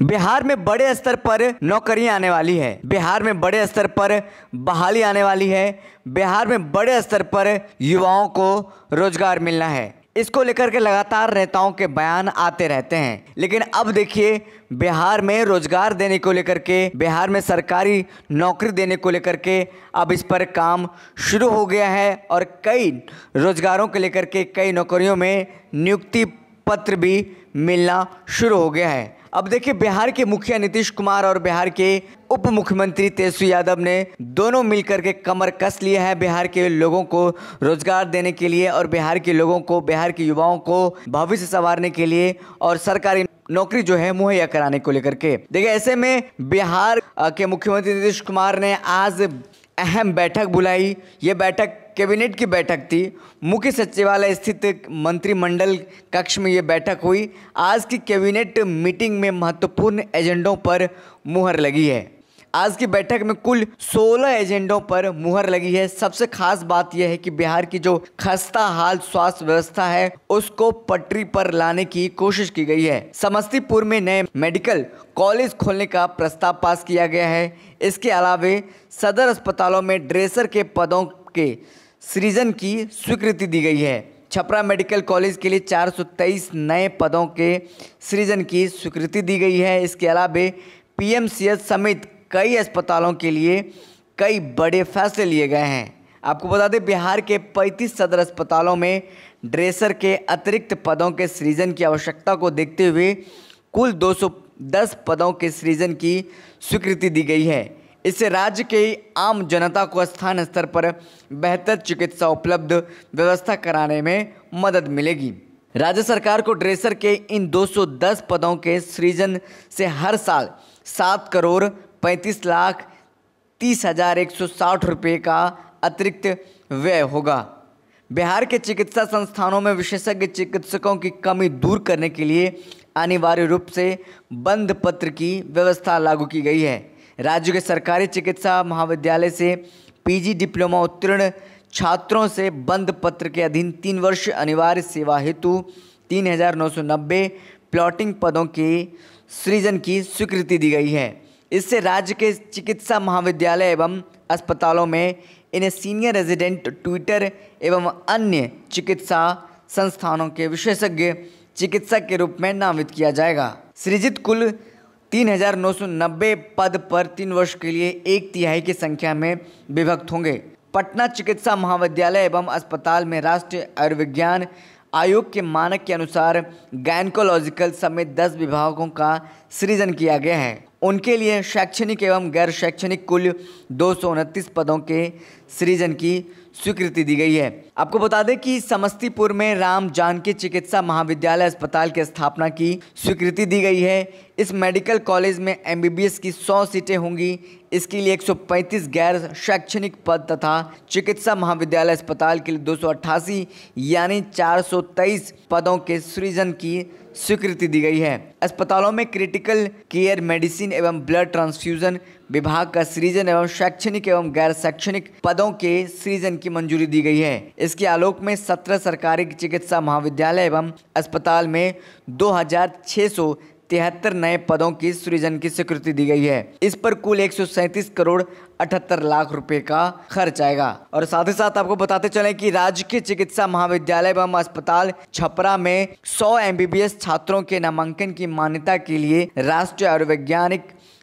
बिहार में बड़े स्तर पर नौकरियां आने वाली है। बिहार में बड़े स्तर पर बहाली आने वाली है। बिहार में बड़े स्तर पर युवाओं को रोजगार मिलना है। इसको लेकर के लगातार नेताओं के बयान आते रहते हैं, लेकिन अब देखिए बिहार में रोजगार देने को लेकर के, बिहार में सरकारी नौकरी देने को लेकर के अब इस पर काम शुरू हो गया है और कई रोजगारों को लेकर के, कई नौकरियों में नियुक्ति पत्र भी मिलना शुरू हो गया है। अब देखिए बिहार के मुखिया नीतीश कुमार और बिहार के उप मुख्यमंत्री तेजस्वी यादव ने दोनों मिलकर के कमर कस लिया है बिहार के लोगों को रोजगार देने के लिए और बिहार के लोगों को, बिहार के युवाओं को भविष्य संवारने के लिए और सरकारी नौकरी जो है मुहैया कराने को लेकर के। देखिए ऐसे में बिहार के मुख्यमंत्री नीतीश कुमार ने आज अहम बैठक बुलाई। ये बैठक कैबिनेट की बैठक थी। मुख्य सचिवालय स्थित मंत्रिमंडल कक्ष में ये बैठक हुई। आज की कैबिनेट मीटिंग में महत्वपूर्ण एजेंडों पर मुहर लगी है। आज की बैठक में कुल 16 एजेंडों पर मुहर लगी है। सबसे खास बात यह है कि बिहार की जो खस्ता हाल स्वास्थ्य व्यवस्था है उसको पटरी पर लाने की कोशिश की गई है। समस्तीपुर में नए मेडिकल कॉलेज खोलने का प्रस्ताव पास किया गया है। इसके अलावे सदर अस्पतालों में ड्रेसर के पदों के सृजन की स्वीकृति दी गई है। छपरा मेडिकल कॉलेज के लिए 423 नए पदों के सृजन की स्वीकृति दी गई है। इसके अलावा पीएमसीएच समेत कई अस्पतालों के लिए कई बड़े फैसले लिए गए हैं। आपको बता दें बिहार के 35 सदर अस्पतालों में ड्रेसर के अतिरिक्त पदों के सृजन की आवश्यकता को देखते हुए कुल 210 पदों के सृजन की स्वीकृति दी गई है। इससे राज्य के आम जनता को स्थानीय स्तर पर बेहतर चिकित्सा उपलब्ध व्यवस्था कराने में मदद मिलेगी। राज्य सरकार को ड्रेसर के इन 210 पदों के सृजन से हर साल 7,35,30,160 रुपये का अतिरिक्त व्यय होगा। बिहार के चिकित्सा संस्थानों में विशेषज्ञ चिकित्सकों की कमी दूर करने के लिए अनिवार्य रूप से बंद पत्र की व्यवस्था लागू की गई है। राज्य के सरकारी चिकित्सा महाविद्यालय से पीजी डिप्लोमा उत्तीर्ण छात्रों से बंद पत्र के अधीन 3 वर्ष अनिवार्य सेवा हेतु 3,990 प्लॉटिंग पदों के सृजन की स्वीकृति दी गई है। इससे राज्य के चिकित्सा महाविद्यालय एवं अस्पतालों में इन्हें सीनियर रेजिडेंट ट्यूटर एवं अन्य चिकित्सा संस्थानों के विशेषज्ञ चिकित्सक के रूप में नामित किया जाएगा। सृजित कुल 3,990 पद पर 3 वर्ष के लिए 1/3 की संख्या में विभक्त होंगे। पटना चिकित्सा महाविद्यालय एवं अस्पताल में राष्ट्रीय आयुर्विज्ञान आयोग के मानक के अनुसार गायनकोलॉजिकल समेत 10 विभागों का सृजन किया गया है। उनके लिए शैक्षणिक एवं गैर शैक्षणिक कुल 229 पदों के सृजन की स्वीकृति दी गई है। आपको बता दें कि समस्तीपुर में राम जानकी चिकित्सा महाविद्यालय अस्पताल की स्थापना की स्वीकृति दी गई है। इस मेडिकल कॉलेज में एमबीबीएस की 100 सीटें होंगी। इसके लिए 135 गैर शैक्षणिक पद तथा चिकित्सा महाविद्यालय अस्पताल के लिए 288 यानी 423 पदों के सृजन की स्वीकृति दी गई है। अस्पतालों में क्रिटिकल केयर मेडिसिन एवं ब्लड ट्रांसफ्यूजन विभाग का सृजन एवं शैक्षणिक एवं गैर शैक्षणिक पदों के सृजन की मंजूरी दी गई है। इसके आलोक में 17 सरकारी चिकित्सा महाविद्यालय एवं अस्पताल में 2,673 नए पदों की सृजन की स्वीकृति दी गई है। इस पर कुल 137 करोड़ 78 लाख रुपए का खर्च आएगा। और साथ ही साथ आपको बताते चलें कि राज्य के चिकित्सा महाविद्यालय एवं अस्पताल छपरा में 100 एमबीबीएस छात्रों के नामांकन की मान्यता के लिए राष्ट्रीय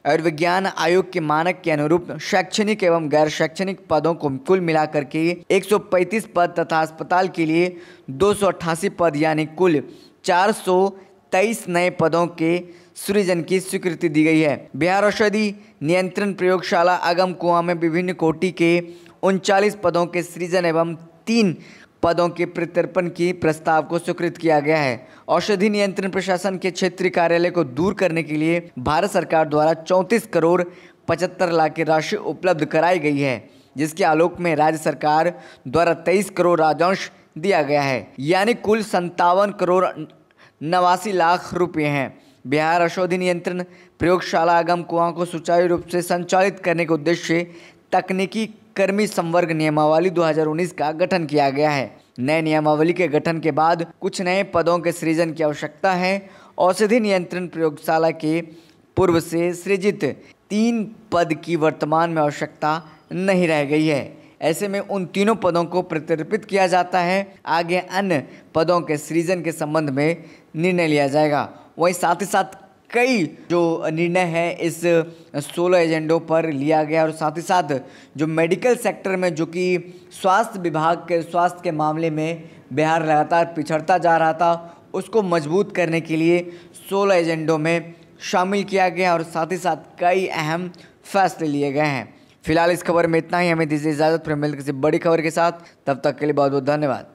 आयुर्विज्ञान आयोग के मानक के अनुरूप शैक्षणिक एवं गैर शैक्षणिक पदों को कुल मिलाकर के 135 पद तथा अस्पताल के लिए 288 पद यानी कुल 423 नए पदों के सृजन की स्वीकृति दी गई है। बिहार औषधि नियंत्रण प्रयोगशाला अगम कुआं में विभिन्न कोटि के 39 पदों के सृजन एवं 3 पदों के प्रत्यर्पण की प्रस्ताव को स्वीकृत किया गया है। औषधि नियंत्रण प्रशासन के क्षेत्रीय कार्यालय को दूर करने के लिए भारत सरकार द्वारा 34 करोड़ 75 लाख की राशि उपलब्ध कराई गई है, जिसके आलोक में राज्य सरकार द्वारा 23 करोड़ राजंश दिया गया है, यानी कुल 57 करोड़ 89 लाख रुपये हैं। बिहार औषधि नियंत्रण प्रयोगशाला अगम कुआं को सुचारू रूप से संचालित करने के उद्देश्य से तकनीकी कर्मी संवर्ग नियमावली 2019 का गठन किया गया है। नए नियमावली के गठन के बाद कुछ नए पदों के सृजन की आवश्यकता है। औषधि नियंत्रण प्रयोगशाला के पूर्व से सृजित 3 पद की वर्तमान में आवश्यकता नहीं रह गई है। ऐसे में उन तीनों पदों को प्रत्यर्पित किया जाता है। आगे अन्य पदों के सृजन के संबंध में निर्णय लिया जाएगा। वहीं साथ ही साथ कई जो निर्णय है इस 16 एजेंडों पर लिया गया और साथ ही साथ जो मेडिकल सेक्टर में जो कि स्वास्थ्य विभाग के स्वास्थ्य के मामले में बिहार लगातार पिछड़ता जा रहा था, उसको मजबूत करने के लिए 16 एजेंडों में शामिल किया गया और साथ ही साथ कई अहम फैसले लिए गए हैं। फिलहाल इस खबर में इतना ही। हमें दीजिए इजाज़त, फिर मिलकर किसी बड़ी खबर के साथ। तब तक के लिए बहुत बहुत धन्यवाद।